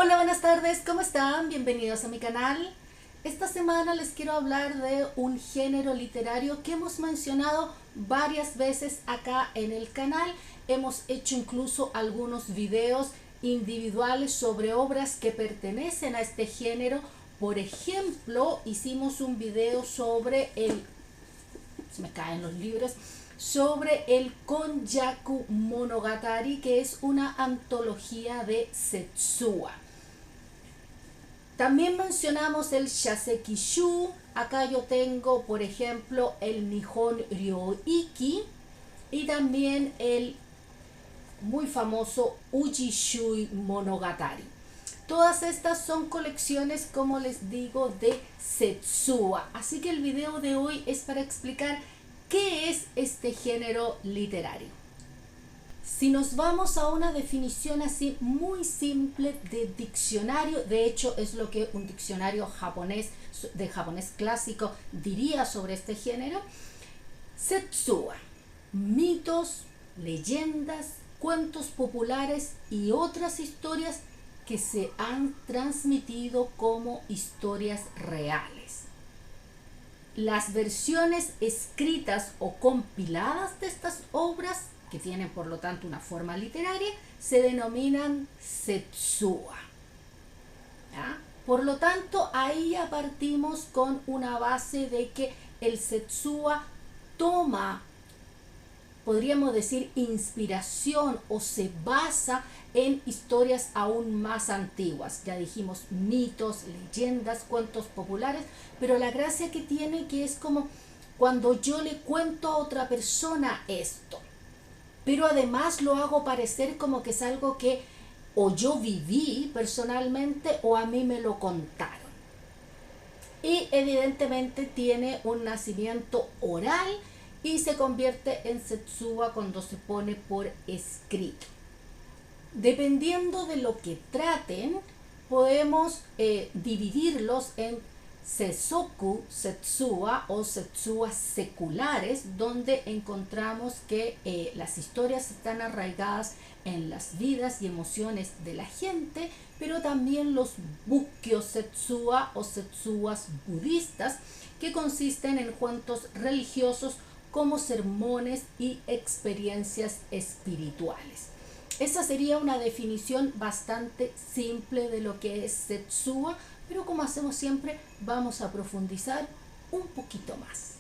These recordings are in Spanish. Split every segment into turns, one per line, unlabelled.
Hola, buenas tardes, ¿cómo están? Bienvenidos a mi canal. Esta semana les quiero hablar de un género literario que hemos mencionado varias veces acá en el canal. Hemos hecho incluso algunos videos individuales sobre obras que pertenecen a este género. Por ejemplo, hicimos un video sobre se me caen los libros, sobre el Konjaku Monogatari, que es una antología de Setsua. También mencionamos el Shasekishu. Acá yo tengo, por ejemplo, el Nihon Ryoiki y también el muy famoso Ujishui Monogatari. Todas estas son colecciones, como les digo, de Setsua. Así que el video de hoy es para explicar qué es este género literario. Si nos vamos a una definición así muy simple de diccionario, de hecho es lo que un diccionario japonés, de japonés clásico, diría sobre este género: Setsua, mitos, leyendas, cuentos populares y otras historias que se han transmitido como historias reales. Las versiones escritas o compiladas de estas obras, que tienen por lo tanto una forma literaria, se denominan Setsua. ¿Ya? Por lo tanto, ahí ya partimos con una base de que el Setsua toma, podríamos decir, inspiración o se basa en historias aún más antiguas. Ya dijimos mitos, leyendas, cuentos populares, pero la gracia que tiene que es como cuando yo le cuento a otra persona esto, pero además lo hago parecer como que es algo que o yo viví personalmente o a mí me lo contaron. Y evidentemente tiene un nacimiento oral y se convierte en Setsua cuando se pone por escrito. Dependiendo de lo que traten, podemos dividirlos en Seisoku Setsua o Setsua seculares, donde encontramos que las historias están arraigadas en las vidas y emociones de la gente, pero también los Bukkyo Setsua o Setsuas budistas, que consisten en cuentos religiosos como sermones y experiencias espirituales. Esa sería una definición bastante simple de lo que es Setsua, pero como hacemos siempre, vamos a profundizar un poquito más.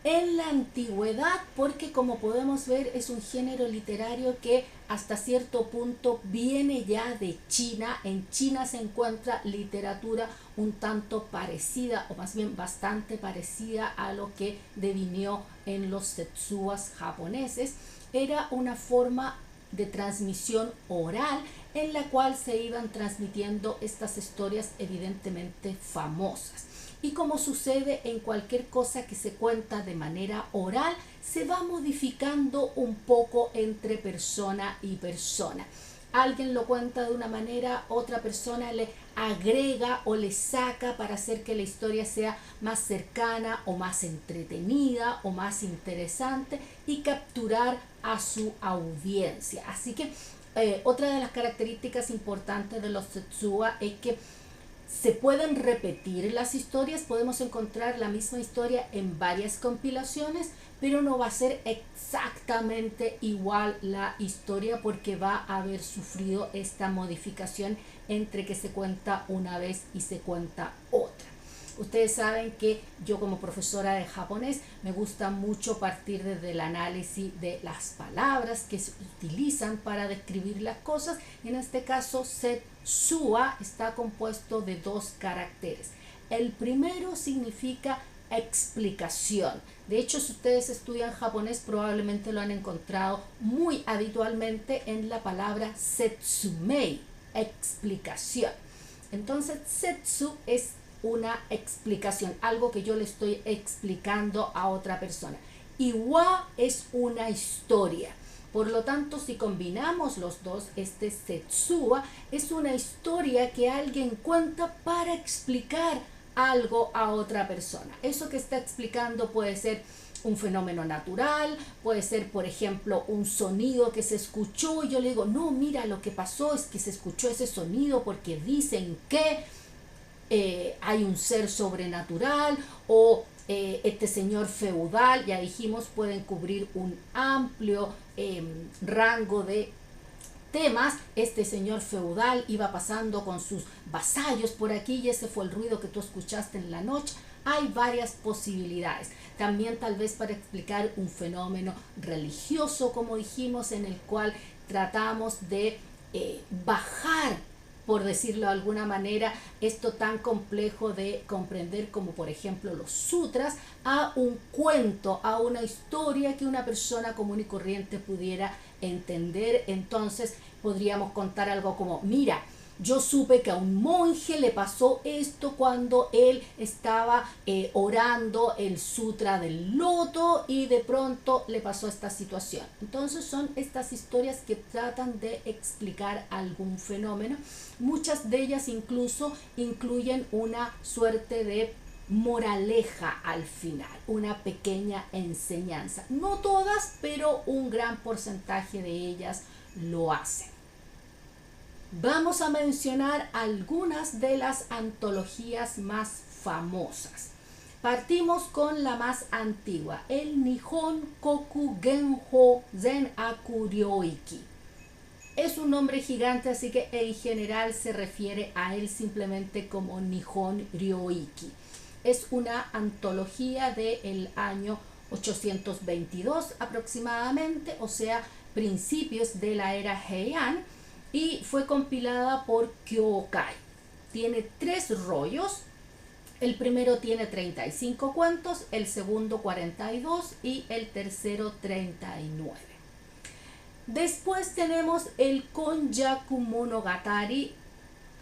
En la antigüedad, porque como podemos ver es un género literario que hasta cierto punto viene ya de China. En China se encuentra literatura un tanto parecida, o más bien bastante parecida a lo que devinió en los Setsuas japoneses. Era una forma de transmisión oral en la cual se iban transmitiendo estas historias evidentemente famosas. Y como sucede en cualquier cosa que se cuenta de manera oral, se va modificando un poco entre persona y persona. Alguien lo cuenta de una manera, otra persona le agrega o le saca para hacer que la historia sea más cercana o más entretenida o más interesante y capturar a su audiencia. Así que otra de las características importantes de los Setsua es que se pueden repetir las historias, podemos encontrar la misma historia en varias compilaciones, pero no va a ser exactamente igual la historia porque va a haber sufrido esta modificación entre que se cuenta una vez y se cuenta otra. Ustedes saben que yo como profesora de japonés me gusta mucho partir desde el análisis de las palabras que se utilizan para describir las cosas. En este caso, Setsua está compuesto de dos caracteres. El primero significa explicación. De hecho, si ustedes estudian japonés, probablemente lo han encontrado muy habitualmente en la palabra setsumei, explicación. Entonces, setsu es una explicación, algo que yo le estoy explicando a otra persona. Y wa es una historia. Por lo tanto, si combinamos los dos, este Setsua es una historia que alguien cuenta para explicar algo a otra persona. Eso que está explicando puede ser un fenómeno natural, puede ser, por ejemplo, un sonido que se escuchó y yo le digo, no, mira, lo que pasó es que se escuchó ese sonido porque dicen que hay un ser sobrenatural o este señor feudal, ya dijimos, pueden cubrir un amplio rango de temas. Este señor feudal iba pasando con sus vasallos por aquí y ese fue el ruido que tú escuchaste en la noche. Hay varias posibilidades. También tal vez para explicar un fenómeno religioso, como dijimos, en el cual tratamos de bajar, por decirlo de alguna manera, esto tan complejo de comprender como por ejemplo los sutras, a un cuento, a una historia que una persona común y corriente pudiera entender. Entonces podríamos contar algo como, mira, yo supe que a un monje le pasó esto cuando él estaba orando el sutra del loto y de pronto le pasó esta situación. Entonces son estas historias que tratan de explicar algún fenómeno. Muchas de ellas incluso incluyen una suerte de moraleja al final, una pequeña enseñanza. No todas, pero un gran porcentaje de ellas lo hacen. Vamos a mencionar algunas de las antologías más famosas. Partimos con la más antigua, el Nihon Koku Genho Zen-aku Ryoiki. Es un nombre gigante, así que en general se refiere a él simplemente como Nihon Ryoiki. Es una antología del año 822 aproximadamente, o sea, principios de la era Heian, y fue compilada por Kyokai. Tiene 3 rollos. El primero tiene 35 cuentos, el segundo 42 y el tercero 39. Después tenemos el Konjaku Monogatari,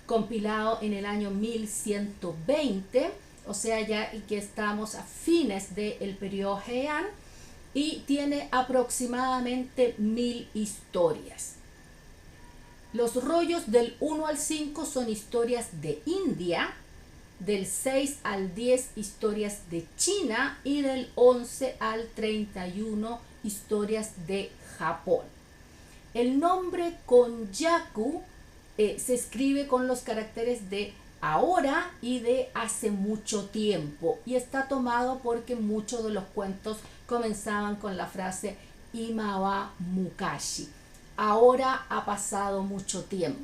compilado en el año 1120, o sea, ya que estamos a fines del periodo Heian, y tiene aproximadamente 1000 historias. Los rollos del 1 al 5 son historias de India, del 6 al 10 historias de China y del 11 al 31 historias de Japón. El nombre Konjaku se escribe con los caracteres de ahora y de hace mucho tiempo y está tomado porque muchos de los cuentos comenzaban con la frase Ima wa mukashi. Ahora ha pasado mucho tiempo,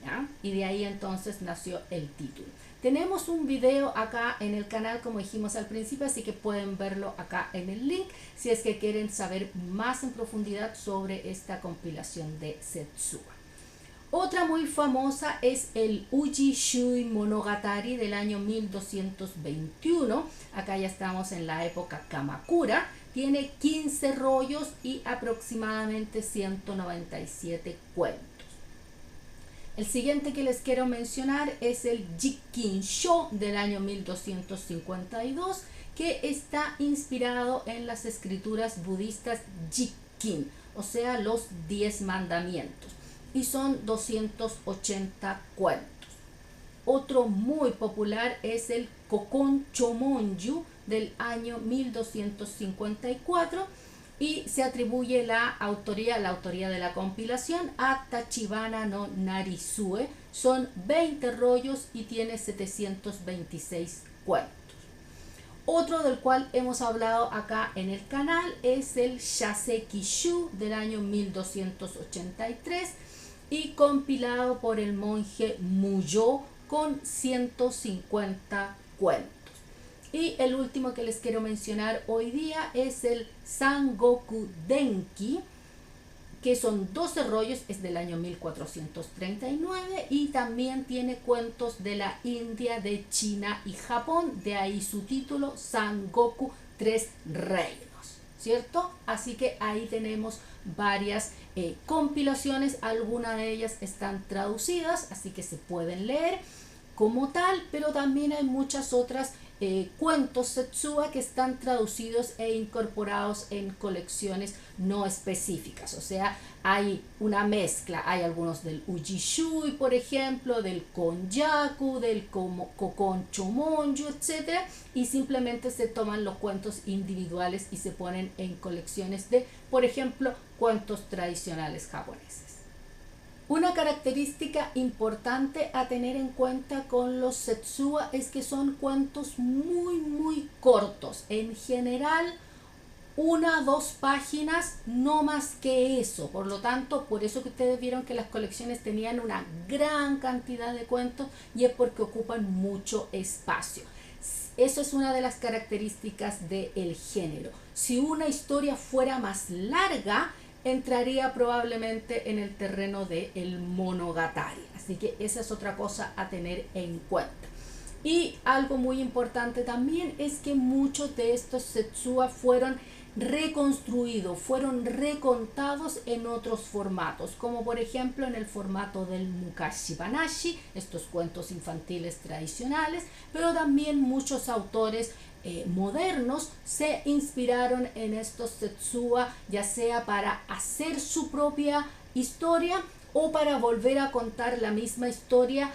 ¿ya? Y de ahí entonces nació el título. Tenemos un video acá en el canal, como dijimos al principio, así que pueden verlo acá en el link si es que quieren saber más en profundidad sobre esta compilación de Setsuba. Otra muy famosa es el Uji Shui Monogatari del año 1221. Acá ya estamos en la época Kamakura. Tiene 15 rollos y aproximadamente 197 cuentos. El siguiente que les quiero mencionar es el Jikkin-shō del año 1252, que está inspirado en las escrituras budistas Jikkin, o sea, los 10 mandamientos, y son 280 cuentos. Otro muy popular es el Kokon Chomonju del año 1254 y se atribuye la autoría de la compilación a Tachibana no Narizue. Son 20 rollos y tiene 726 cuentos. Otro del cual hemos hablado acá en el canal es el Shaseki-shu del año 1283 y compilado por el monje Muyo con 150 cuentos. Y el último que les quiero mencionar hoy día es el Sangoku Denki, que son 12 rollos, es del año 1439 y también tiene cuentos de la India, de China y Japón, de ahí su título, Sangoku, 3 reinos, ¿cierto? Así que ahí tenemos varias compilaciones, algunas de ellas están traducidas, así que se pueden leer como tal, pero también hay muchas otras cuentos Setsua que están traducidos e incorporados en colecciones no específicas. O sea, hay una mezcla. Hay algunos del Ujishui, por ejemplo, del Konjaku, del Kokon Chomonju, etc. Y simplemente se toman los cuentos individuales y se ponen en colecciones de, por ejemplo, cuentos tradicionales japoneses. Una característica importante a tener en cuenta con los Setsua es que son cuentos muy cortos. En general, 1 o 2 páginas, no más que eso. Por lo tanto, por eso que ustedes vieron que las colecciones tenían una gran cantidad de cuentos, y es porque ocupan mucho espacio. Eso es una de las características del género. Si una historia fuera más larga, entraría probablemente en el terreno del monogatari. Así que esa es otra cosa a tener en cuenta. Y algo muy importante también es que muchos de estos Setsua fueron reconstruidos, fueron recontados en otros formatos, como por ejemplo en el formato del Mukashi Banashi, estos cuentos infantiles tradicionales, pero también muchos autores modernos se inspiraron en estos Setsua, ya sea para hacer su propia historia o para volver a contar la misma historia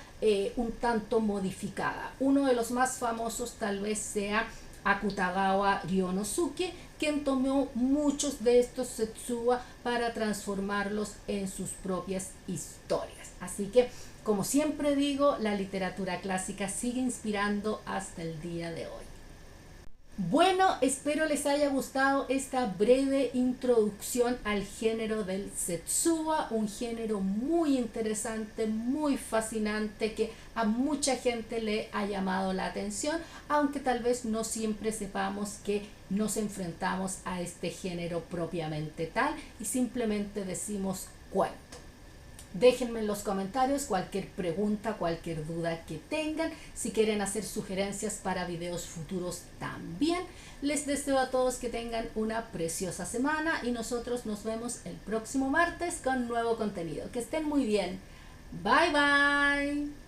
un tanto modificada. Uno de los más famosos tal vez sea Akutagawa Ryonosuke, quien tomó muchos de estos Setsua para transformarlos en sus propias historias. Así que, como siempre digo, la literatura clásica sigue inspirando hasta el día de hoy. Bueno, espero les haya gustado esta breve introducción al género del Setsua, un género muy interesante, muy fascinante, que a mucha gente le ha llamado la atención, aunque tal vez no siempre sepamos que nos enfrentamos a este género propiamente tal y simplemente decimos cuento. Déjenme en los comentarios cualquier pregunta, cualquier duda que tengan. Si quieren hacer sugerencias para videos futuros también. Les deseo a todos que tengan una preciosa semana y nosotros nos vemos el próximo martes con nuevo contenido. Que estén muy bien. Bye bye.